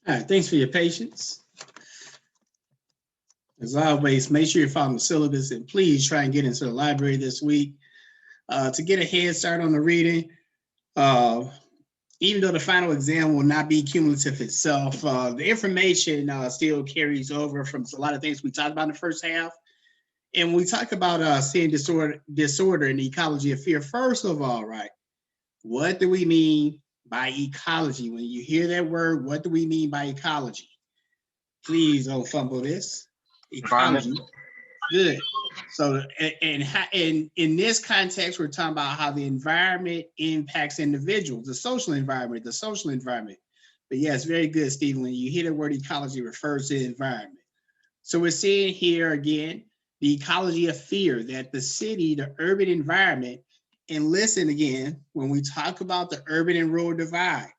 All right, thanks for your patience. As always, make sure you follow the syllabus and please try and get into the library this week to get a head start on the reading. Even though the final exam will not be cumulative itself, the information still carries over from a lot of things we talked about in the first half. And when we talk about seeing disorder and the ecology of fear, first of all, right, what do we mean by ecology? When you hear that word, what do we mean by ecology? Please don't fumble this. Ecology. Good. So, and in this context, we're talking about how the environment impacts individuals, the social environment. But yes, very good, Stephen. When you hear the word ecology, it refers to the environment. So we're seeing here again the ecology of fear, that the city, the urban environment, and listen again, when we talk about the urban and rural divide,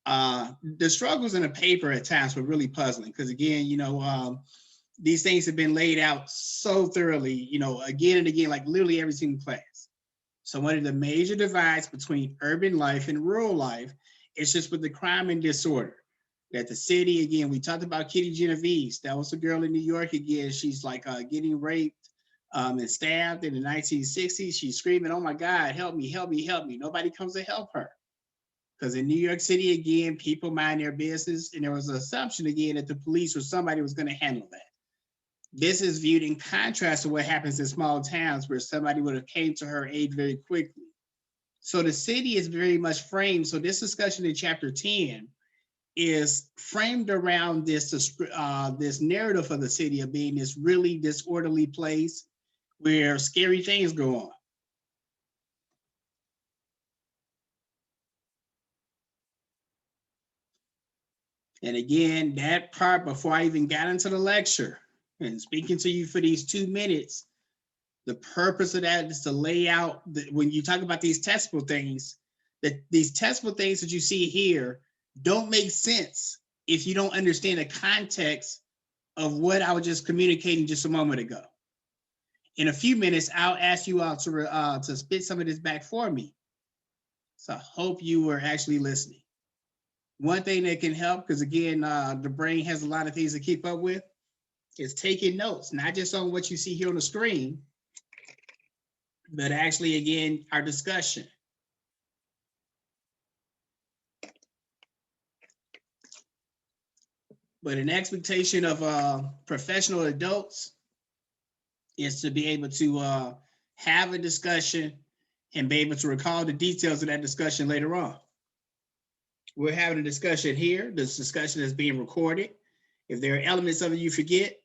the struggles in the paper at times were really puzzling because again, these things have been laid out so thoroughly, again and again, like literally every single class. So one of the major divides between urban life and rural life is just with the crime and disorder. That the city, again, we talked about Kitty Genovese. That was a girl in New York again. She's like getting raped and stabbed in the 1960s. She's screaming, "Oh my God, help me, help me, help me." Nobody comes to help her. Because in New York City, again, people mind their business. And there was an assumption, again, that the police or somebody was going to handle that. This is viewed in contrast to what happens in small towns where somebody would have came to her aid very quickly. So the city is very much framed. So this discussion in chapter 10 is framed around this narrative of the city of being this really disorderly place where scary things go on. And again, that part, before I even got into the lecture and speaking to you for these 2 minutes, the purpose of that is to lay out when you talk about these testable things, that these testable things that you see here don't make sense if you don't understand the context of what I was just communicating just a moment ago. In a few minutes, I'll ask you all to spit some of this back for me. So I hope you were actually listening. One thing that can help, because again, the brain has a lot of things to keep up with, is taking notes, not just on what you see here on the screen, but actually, again, our discussion. But an expectation of professional adults is to be able to have a discussion and be able to recall the details of that discussion later on. We're having a discussion here. This discussion is being recorded. If there are elements of it you forget,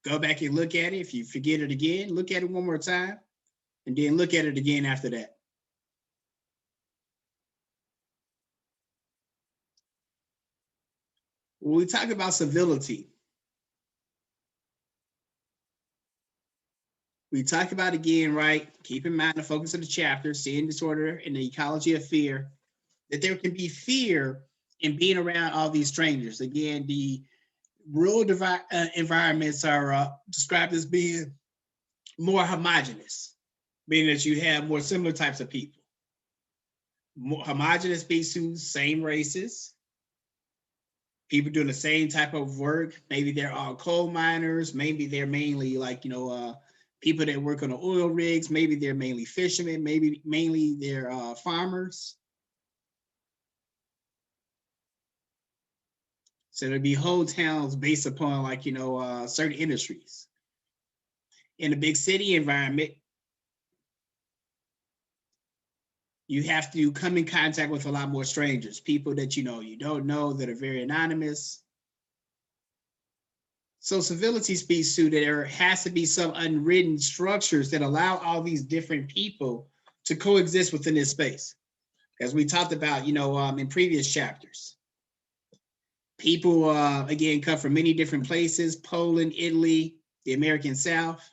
go back and look at it. If you forget it again, look at it one more time, and then look at it again after that. When we talk about civility, we talk about again, right? Keep in mind the focus of the chapter, seeing disorder and the ecology of fear, that there can be fear in being around all these strangers. Again, the rural environments are described as being more homogenous, meaning that you have more similar types of people. More homogenous species, same races, people doing the same type of work. Maybe they're all coal miners. Maybe they're mainly like, people that work on the oil rigs. Maybe they're mainly fishermen. Maybe mainly they're farmers. So there'd be whole towns based upon like, certain industries. In a big city environment, you have to come in contact with a lot more strangers, people that you don't know, that are very anonymous. So civility speaks to that there has to be some unwritten structures that allow all these different people to coexist within this space. As we talked about, in previous chapters. People, again, come from many different places: Poland, Italy, the American South.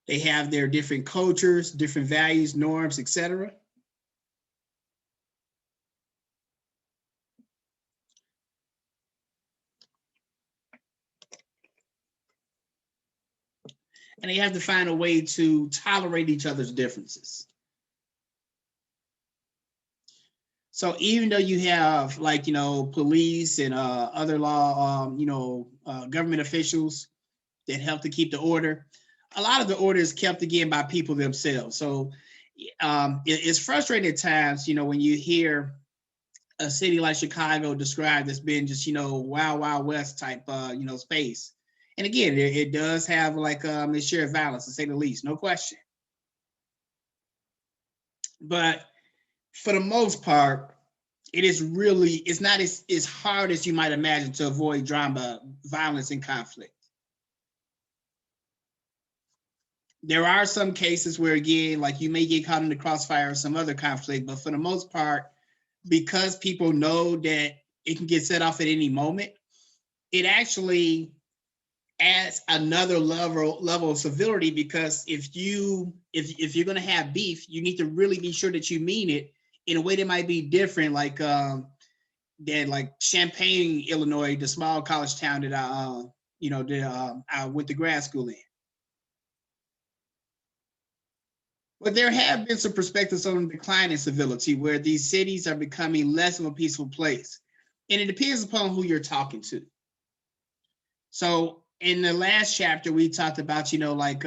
They have their different cultures, different values, norms, etc. And they have to find a way to tolerate each other's differences. So even though you have like, police and other law, government officials that help to keep the order, a lot of the order is kept again by people themselves. So it's frustrating at times, when you hear a city like Chicago described as being just, wild, wild west type, space. And again, it does have like its share of violence, to say the least, no question. But for the most part, it's not as hard as you might imagine to avoid drama, violence, and conflict. There are some cases where, again, like you may get caught in the crossfire of some other conflict, but for the most part, because people know that it can get set off at any moment, it actually adds another level of civility, because if you're going to have beef, you need to really be sure that you mean it in a way that might be different, like than like Champaign, Illinois, the small college town that I went to grad school in. But there have been some perspectives on decline in civility, where these cities are becoming less of a peaceful place, and it depends upon who you're talking to. So in the last chapter, we talked about, like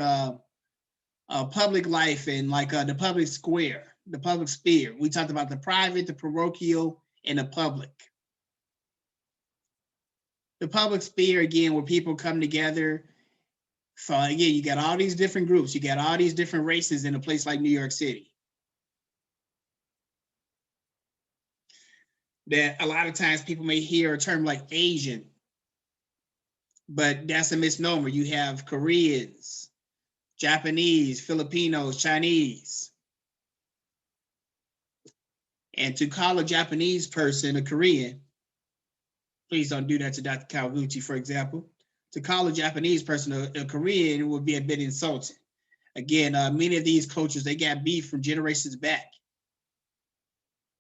public life and like the public square, the public sphere. We talked about the private, the parochial, and the public. The public sphere, again, where people come together. So again, you got all these different groups, you got all these different races in a place like New York City. That a lot of times people may hear a term like Asian, but that's a misnomer. You have Koreans, Japanese, Filipinos, Chinese. And to call a Japanese person a Korean, please don't do that to Dr. Kawaguchi, for example. To call a Japanese person a Korean would be a bit insulting. Again, many of these cultures, they got beef from generations back.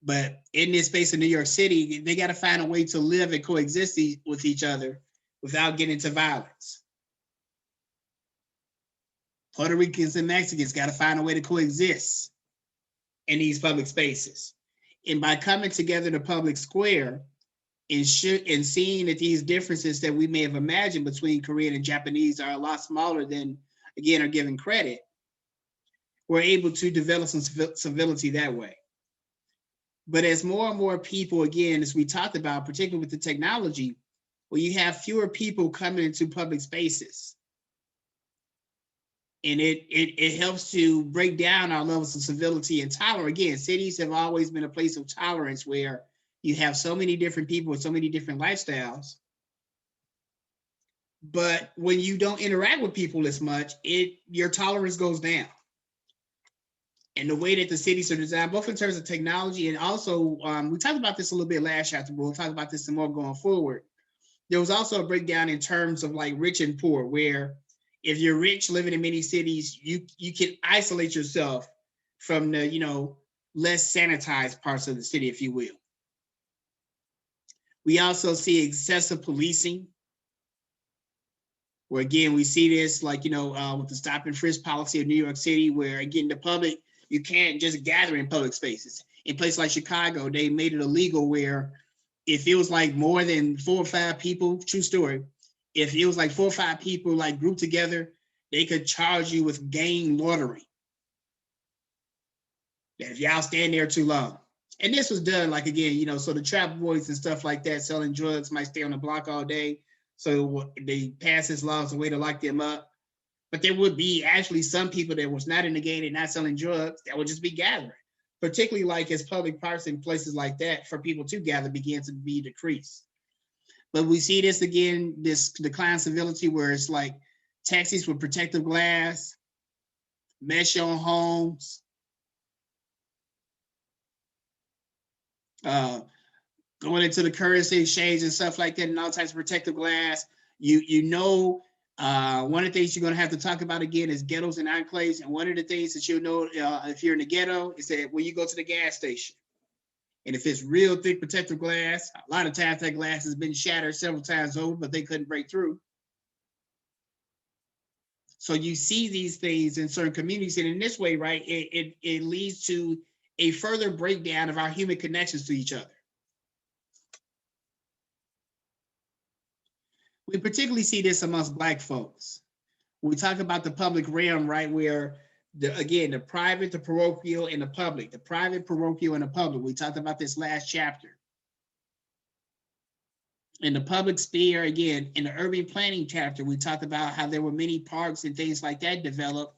But in this space in New York City, they got to find a way to live and coexist with each other without getting into violence. Puerto Ricans and Mexicans got to find a way to coexist in these public spaces. And by coming together in a public square and seeing that these differences that we may have imagined between Korean and Japanese are a lot smaller than, again, are given credit, we're able to develop some civility that way. But as more and more people, again, as we talked about, particularly with the technology, where you have fewer people coming into public spaces, and it helps to break down our levels of civility and tolerance. Again, cities have always been a place of tolerance where you have so many different people with so many different lifestyles. But when you don't interact with people as much, your tolerance goes down. And the way that the cities are designed, both in terms of technology and also, we talked about this a little bit last chapter, but we'll talk about this some more going forward. There was also a breakdown in terms of like rich and poor, where if you're rich living in many cities, you can isolate yourself from the less sanitized parts of the city, if you will. We also see excessive policing, where again we see this like with the stop and frisk policy of New York City, where again the public, you can't just gather in public spaces. In places like Chicago, they made it illegal where if it was like more than 4 or 5 people, true story, if it was like 4 or 5 people like grouped together, they could charge you with gang loitering. That if y'all stand there too long. And this was done like, again, so the trap boys and stuff like that selling drugs might stay on the block all day. So they pass this law as a way to lock them up. But there would be actually some people that was not in the game and not selling drugs that would just be gathering, particularly like as public parks and places like that for people to gather began to be decreased. But we see this again, this decline civility, where it's like taxis with protective glass, mesh on homes, going into the currency exchange and stuff like that, and all types of protective glass. One of the things you're going to have to talk about again is ghettos and enclaves. And one of the things that you'll know if you're in the ghetto is that when you go to the gas station, and if it's real thick protective glass, a lot of times that glass has been shattered several times over, but they couldn't break through. So you see these things in certain communities, and in this way, right, it leads to a further breakdown of our human connections to each other. We particularly see this amongst Black folks. We talk about the public realm, right, where again, the private, the parochial, and the public. The private, parochial, and the public. We talked about this last chapter. In the public sphere, again, in the urban planning chapter, we talked about how there were many parks and things like that developed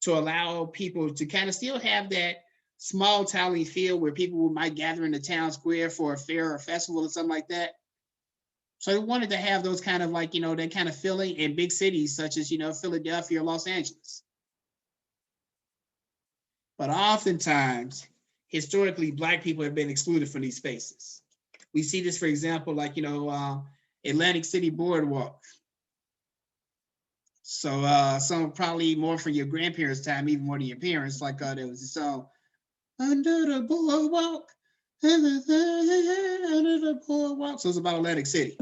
to allow people to kind of still have that small town feel where people might gather in the town square for a fair or festival or something like that. So we wanted to have those kind of like, that kind of feeling in big cities such as, Philadelphia or Los Angeles. But oftentimes, historically, Black people have been excluded from these spaces. We see this, for example, like, Atlantic City Boardwalk. So some probably more from your grandparents' time, even more than your parents, like there was a song, Under the Boardwalk, under the Boardwalk. So it's about Atlantic City.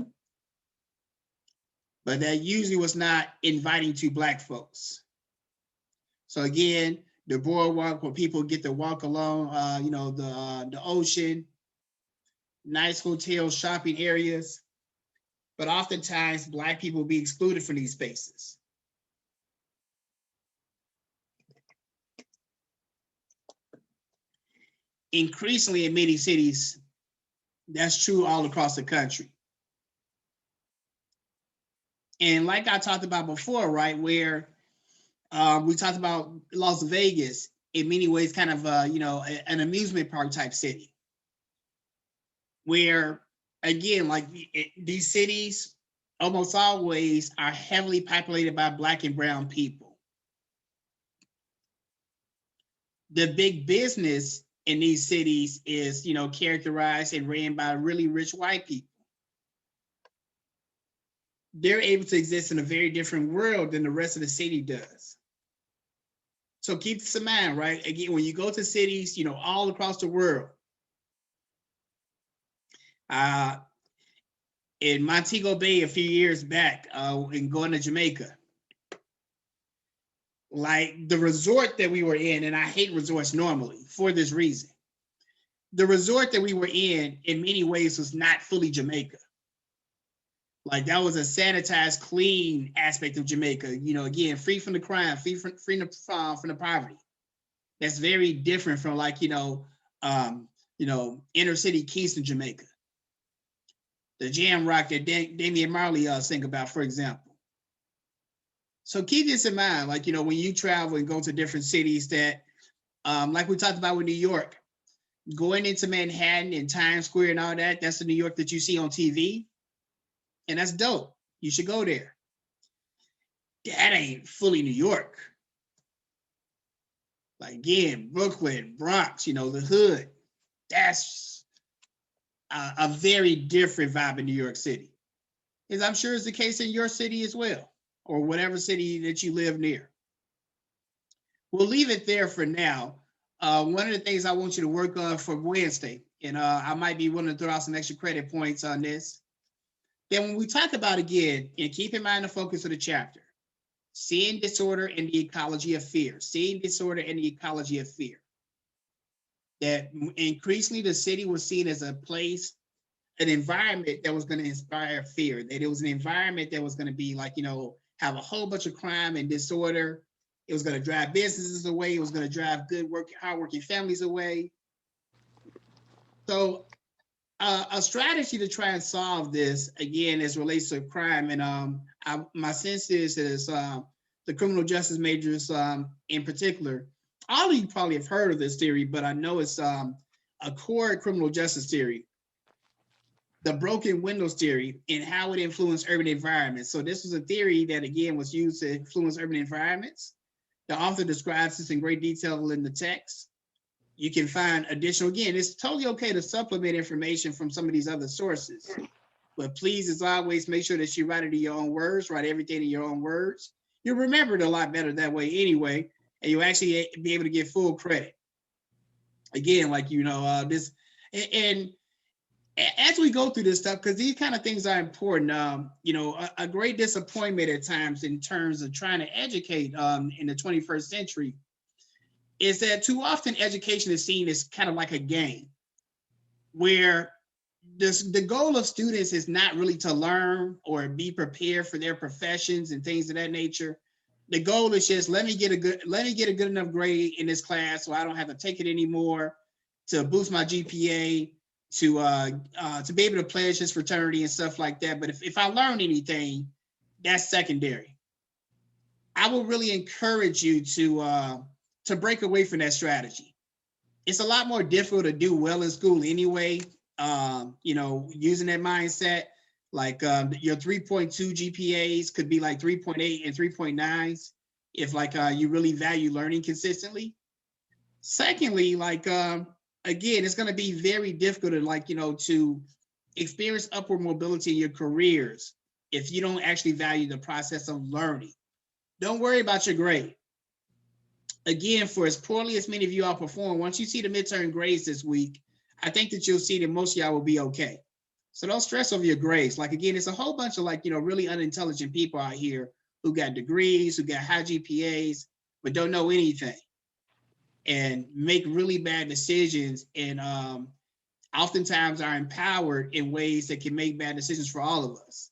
But that usually was not inviting to Black folks. So again, the boardwalk where people get to walk along, the ocean, nice hotels, shopping areas. But oftentimes, Black people will be excluded from these spaces. Increasingly in many cities, that's true all across the country. And like I talked about before, right, where we talked about Las Vegas, in many ways, kind of, an amusement park type city. Where, again, like these cities almost always are heavily populated by Black and brown people. The big business in these cities is, characterized and ran by really rich white people. They're able to exist in a very different world than the rest of the city does. So keep this in mind, right? Again, when you go to cities, all across the world, in Montego Bay a few years back, and going to Jamaica, like the resort that we were in, and I hate resorts normally for this reason. The resort that we were in many ways, was not fully Jamaica. Like that was a sanitized, clean aspect of Jamaica. Again, free from the crime, free from the poverty. That's very different from like inner city Kingston, Jamaica. The jam rock that Damian Marley sing about, for example. So keep this in mind, like when you travel and go to different cities, that like we talked about with New York, going into Manhattan and Times Square and all that. That's the New York that you see on TV. And that's dope. You should go there. That ain't fully New York. Like again, Brooklyn, Bronx, the hood. That's a very different vibe in New York City. As I'm sure is the case in your city as well, or whatever city that you live near. We'll leave it there for now. One of the things I want you to work on for Wednesday, and I might be willing to throw out some extra credit points on this. Then when we talk about, again, and keep in mind the focus of the chapter, seeing disorder and the ecology of fear, seeing disorder and the ecology of fear. That increasingly the city was seen as a place, an environment that was going to inspire fear, that it was an environment that was going to be like, have a whole bunch of crime and disorder. It was going to drive businesses away. It was going to drive hardworking families away. So a strategy to try and solve this, again, as relates to crime, and my sense is that the criminal justice majors in particular, all of you probably have heard of this theory, but I know it's a core criminal justice theory, the broken windows theory, and how it influenced urban environments. So this was a theory that, again, was used to influence urban environments. The author describes this in great detail in the text. You can find additional, again, it's totally okay to supplement information from some of these other sources, but please, as always, make sure that you write it in your own words, write everything in your own words. You'll remember it a lot better that way anyway, and you'll actually be able to get full credit. Again, like, this, and as we go through this stuff, because these kind of things are important, a great disappointment at times in terms of trying to educate in the 21st century is that too often education is seen as kind of like a game, where the goal of students is not really to learn or be prepared for their professions and things of that nature. The goal is just let me get a good enough grade in this class so I don't have to take it anymore, to boost my GPA, to be able to pledge this fraternity and stuff like that. But if I learn anything, that's secondary. I will really encourage you to break away from that strategy. It's a lot more difficult to do well in school anyway. Using that mindset, like your 3.2 GPAs could be like 3.8 and 3.9s if like you really value learning consistently. Secondly, like again, it's going to be very difficult to experience upward mobility in your careers if you don't actually value the process of learning. Don't worry about your grade. Again, for as poorly as many of you all perform, once you see the midterm grades this week, I think that you'll see that most of y'all will be okay. So don't stress over your grades. Like, again, it's a whole bunch of really unintelligent people out here who got degrees, who got high GPAs, but don't know anything and make really bad decisions, and oftentimes are empowered in ways that can make bad decisions for all of us.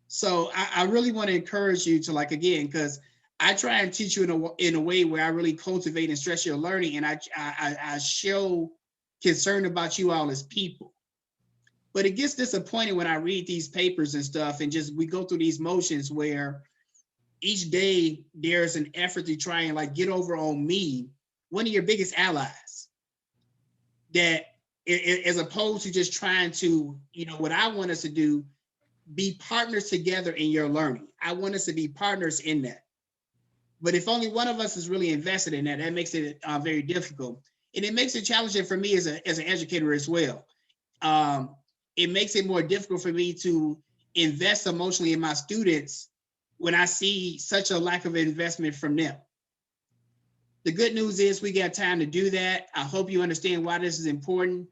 So I really want to encourage you to, again, because I try and teach you in a way where I really cultivate and stress your learning, and I show concern about you all as people. But it gets disappointing when I read these papers and stuff, and just we go through these motions where each day there's an effort to try and get over on me, one of your biggest allies, that as opposed to just trying to, what I want us to do, be partners together in your learning. I want us to be partners in that. But if only one of us is really invested in that, that makes it very difficult. And it makes it challenging for me as an educator as well. It makes it more difficult for me to invest emotionally in my students when I see such a lack of investment from them. The good news is we got time to do that. I hope you understand why this is important.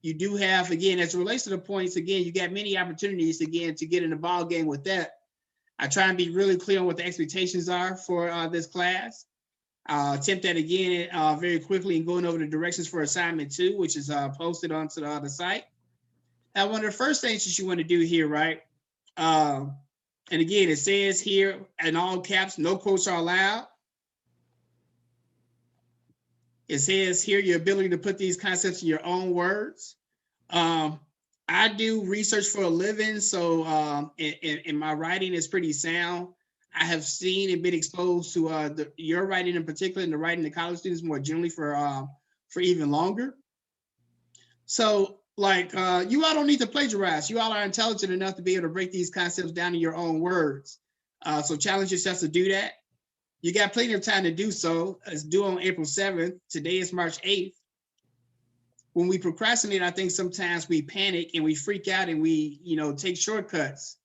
You do have, again, as it relates to the points, again, you got many opportunities, again, to get in the ball game with that. I try and be really clear on what the expectations are for this class. I'll attempt that again very quickly and going over the directions for assignment 2, which is posted onto the site. Now, one of the first things that you want to do here, right? And again, it says here in all caps, no quotes are allowed. It says here your ability to put these concepts in your own words. I do research for a living, so and my writing is pretty sound. I have seen and been exposed to your writing in particular, and the writing of college students more generally for even longer. So, you all don't need to plagiarize. You all are intelligent enough to be able to break these concepts down in your own words. So challenge yourself to do that. You got plenty of time to do so. It's due on April 7th. Today is March 8th. When we procrastinate, I think sometimes we panic and we freak out and we, take shortcuts.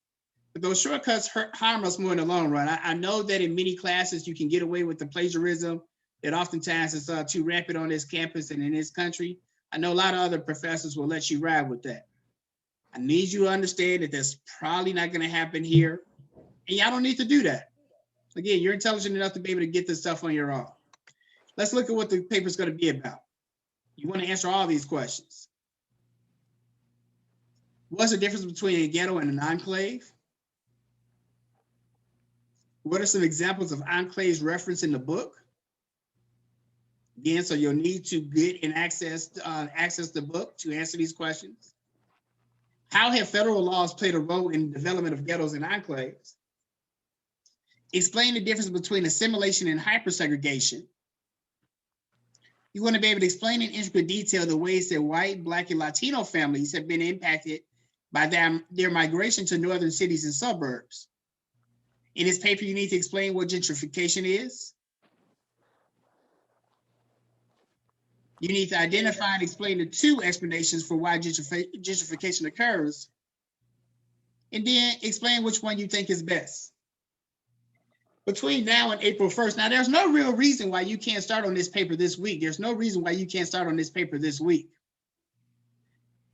But those shortcuts harm us more in the long run. I know that in many classes you can get away with the plagiarism that oftentimes is too rampant on this campus and in this country. I know a lot of other professors will let you ride with that. I need you to understand that that's probably not going to happen here. And y'all don't need to do that. Again, you're intelligent enough to be able to get this stuff on your own. Let's look at what the paper is going to be about. You want to answer all these questions. What's the difference between a ghetto and an enclave? What are some examples of enclaves referenced in the book? Again, so you'll need to get and access the book to answer these questions. How have federal laws played a role in the development of ghettos and enclaves? Explain the difference between assimilation and hypersegregation. You want to be able to explain in intricate detail the ways that white, Black, and Latino families have been impacted by their migration to northern cities and suburbs. In this paper, you need to explain what gentrification is. You need to identify and explain the 2 explanations for why gentrification occurs. And then explain which one you think is best. Between now and April 1st, now there's no real reason why you can't start on this paper this week. There's no reason why you can't start on this paper this week.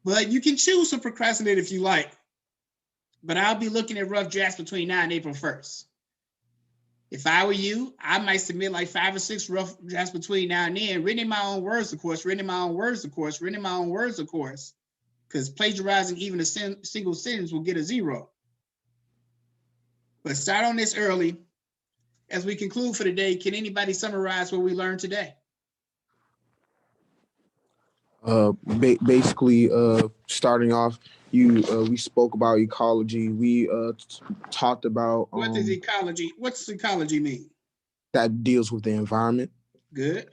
But you can choose to procrastinate if you like. But I'll be looking at rough drafts between now and April 1st. If I were you, I might submit like 5 or 6 rough drafts between now and then, written in my own words, of course, written in my own words, of course, written in my own words, of course, because plagiarizing even a single sentence will get a 0. But start on this early. As we conclude for today, can anybody summarize what we learned today? Basically, starting off, we spoke about ecology. We talked about What is ecology? What's ecology mean? that deals with the environment. Good.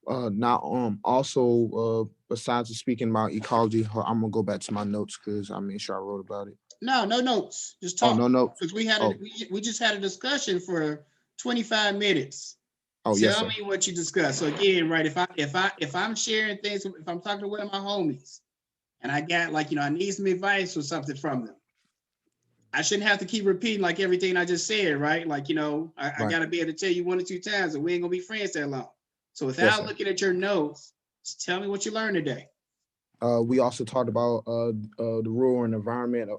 Now, also, besides speaking about ecology, I'm gonna go back to my notes because I made sure I wrote about it. No, no notes. Just Oh, talk. no notes. Because we had Oh, we just had a discussion for 25 minutes. oh, yes, Tell sir. me what you discussed. So again, right? If I'm sharing things, if I'm talking to one of my homies, and I got like I need some advice or something from them, I shouldn't have to keep repeating like everything I just said, right? Like I Right. got to be able to tell you 1 or 2 times, and we ain't gonna be friends that long. So Yes, without sir. looking at your notes, just tell me what you learned today. We also talked about the rural environment,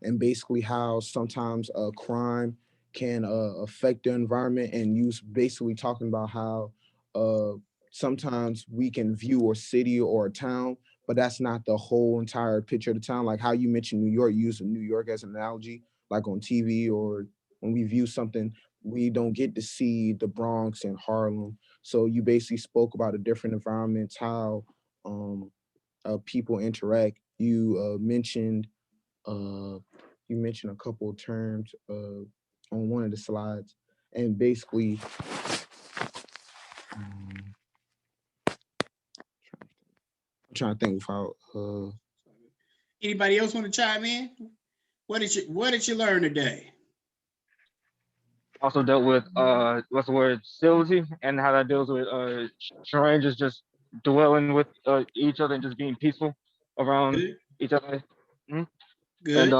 and basically how sometimes crime can affect the environment, and you basically talking about how uh, sometimes we can view a city or a town, but that's not the whole entire picture of the town. Like how you mentioned New York, using New York as an analogy, like on TV or when we view something, we don't get to see the Bronx and Harlem. So you basically spoke about a different environments, how um, people interact. Uh, you mentioned a couple of terms on one of the slides, and basically, um, I'm trying to think of how. Anybody else want to chime in? What did you learn today? Also dealt with what's the word, civility, and how that deals with strangers just dwelling with each other and just being peaceful around Good, each other. Mhm. And good,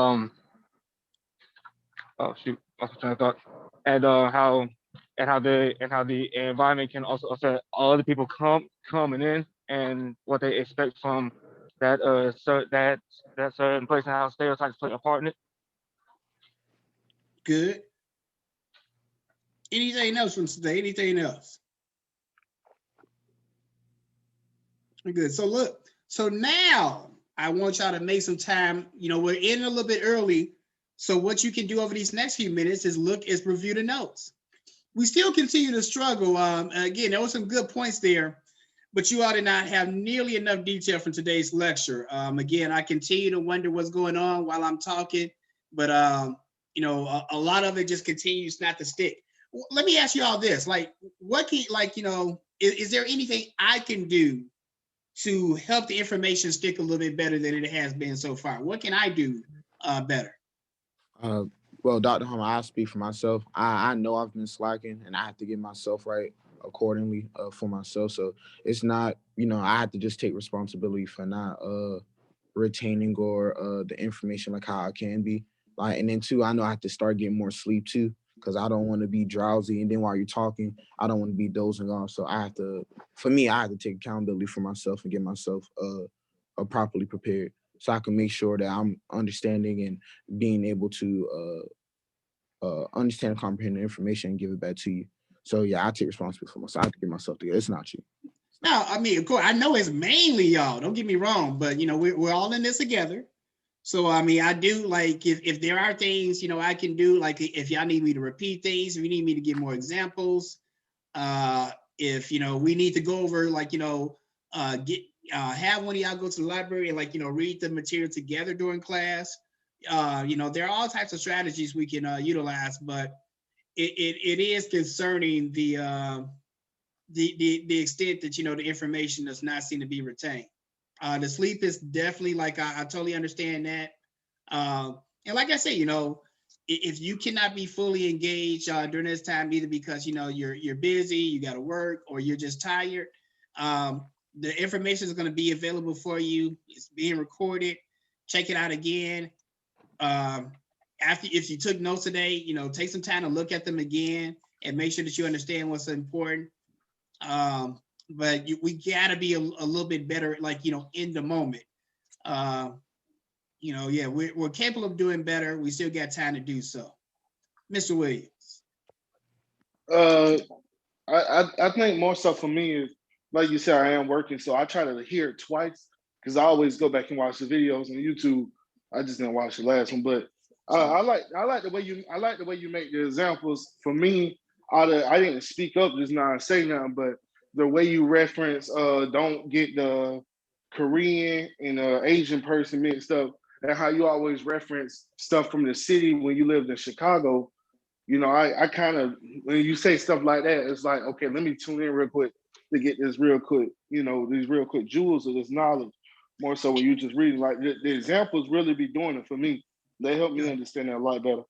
oh shoot, lost my train of thought. And how the environment can also affect all the people coming in and what they expect from that certain place and how stereotypes play a part in it. good. Anything else from today? Anything else? Good. So look. So now I want y'all to make some time. We're in a little bit early. So what you can do over these next few minutes is review the notes. We still continue to struggle. Again, there were some good points there, but you ought to not have nearly enough detail from today's lecture. Again, I continue to wonder what's going on while I'm talking, but a lot of it just continues not to stick. Let me ask you all this: like, what can is there anything I can do to help the information stick a little bit better than it has been so far? What can I do better? Uh, well, Dr. Hummer, I speak for myself. I know I've been slacking, and I have to get myself right accordingly for myself. So it's not, I have to just take responsibility for not retaining or the information like how I can be. Like, and then two, I know I have to start getting more sleep too, because I don't want to be drowsy. And then while you're talking, I don't want to be dozing off. So for me, I have to take accountability for myself and get myself properly prepared so I can make sure that I'm understanding and being able to understand and comprehend the information and give it back to you. So yeah, I take responsibility for myself. I have to get myself together. It's not you. Now, I mean, of course, I know it's mainly y'all. Don't get me wrong, but we're all in this together. So I mean, I do like if there are things I can do, like if y'all need me to repeat things, if you need me to give more examples, if we need to go over like get have one of y'all go to the library and like read the material together during class. There are all types of strategies we can utilize, but it is concerning the extent that the information does not seem to be retained. The sleep is definitely like I totally understand that. And like I say, if you cannot be fully engaged during this time, either because you're busy, you got to work, or you're just tired, the information is going to be available for you. It's being recorded. Check it out again. Um, After if you took notes today, take some time to look at them again and make sure that you understand what's important. Um, but we gotta be a little bit better, like in the moment. Uh, yeah, we're capable of doing better. We still got time to do so. Mr. Williams. Uh, I think more so for me is like you said, I am working, so I try to hear it twice because I always go back and watch the videos on YouTube. I just didn't watch the last one, but I like the way you make the examples. For me, I didn't speak up just now and say nothing, but the way you reference don't get the Korean and Asian person mixed up, and how you always reference stuff from the city when you lived in Chicago. You know, I kind of, when you say stuff like that, it's like, okay, let me tune in real quick to get this real quick, you know, these real quick jewels of this knowledge. More so when you just reading, like the examples really be doing it for me. They help me understand that a lot better.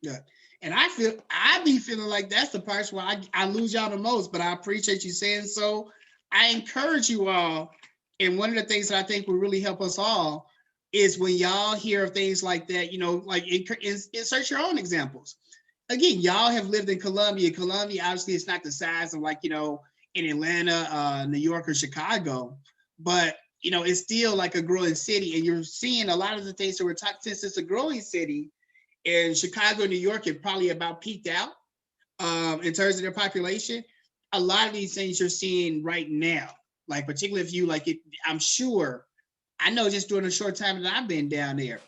Yeah. And I be feeling like that's the parts where I lose y'all the most, but I appreciate you saying so. I encourage you all, and one of the things that I think will really help us all is when y'all hear of things like that, you know, like insert your own examples. Again, y'all have lived in Columbia. Columbia, obviously, it's not the size of like, you know, in Atlanta, New York, or Chicago, but you know, it's still like a growing city, and you're seeing a lot of the things that we're talking, since it's a growing city. In Chicago, New York, it probably about peaked out in terms of their population. A lot of these things you're seeing right now, like particularly if you like it, I'm sure, I know just during a short time that I've been down there,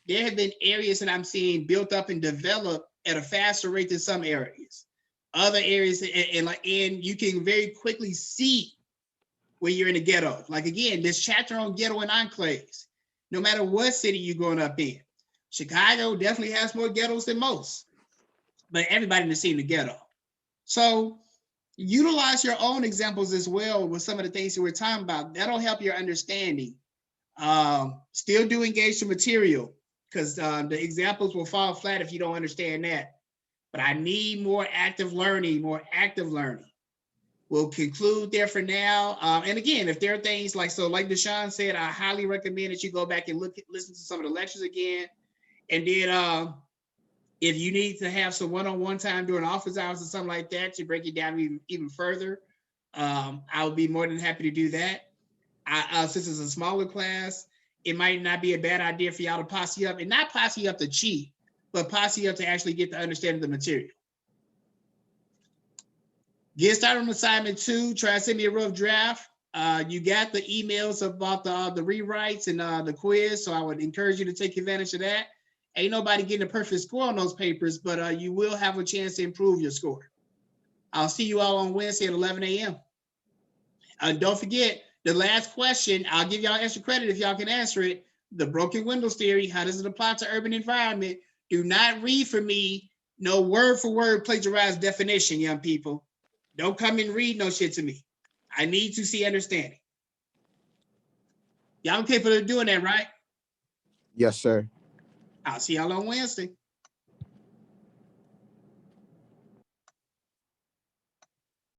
there have been areas that I'm seeing built up and develop at a faster rate than some areas. Other areas, and you can very quickly see when you're in the ghetto. Like again, this chapter on ghetto and enclaves, no matter what city you're growing up in. Chicago definitely has more ghettos than most, but everybody in the scene the ghetto. So utilize your own examples as well with some of the things that we're talking about. That'll help your understanding. Still do engage the material, because the examples will fall flat if you don't understand that. But I need more active learning, We'll conclude there for now. And again, if there are things like Deshaun said, I highly recommend that you go back and listen to some of the lectures again. And then if you need to have some one-on-one time during office hours or something like that to break it down even further, I'll be more than happy to do that. Since it's a smaller class, it might not be a bad idea for y'all to posse up, and not posse up to cheat, but posse up to actually get the understanding of the material. Get started on assignment 2. Try to send me a rough draft. You got the emails about the rewrites and the quiz, so I would encourage you to take advantage of that. Ain't nobody getting a perfect score on those papers, but you will have a chance to improve your score. I'll see you all on Wednesday at 11 a.m. Don't forget, the last question, I'll give y'all extra credit if y'all can answer it. The broken windows theory, how does it apply to urban environment? Do not read for me no word for word plagiarized definition, young people. Don't come and read no shit to me. I need to see understanding. Y'all capable of doing that, right? Yes, sir. I'll see y'all on Wednesday.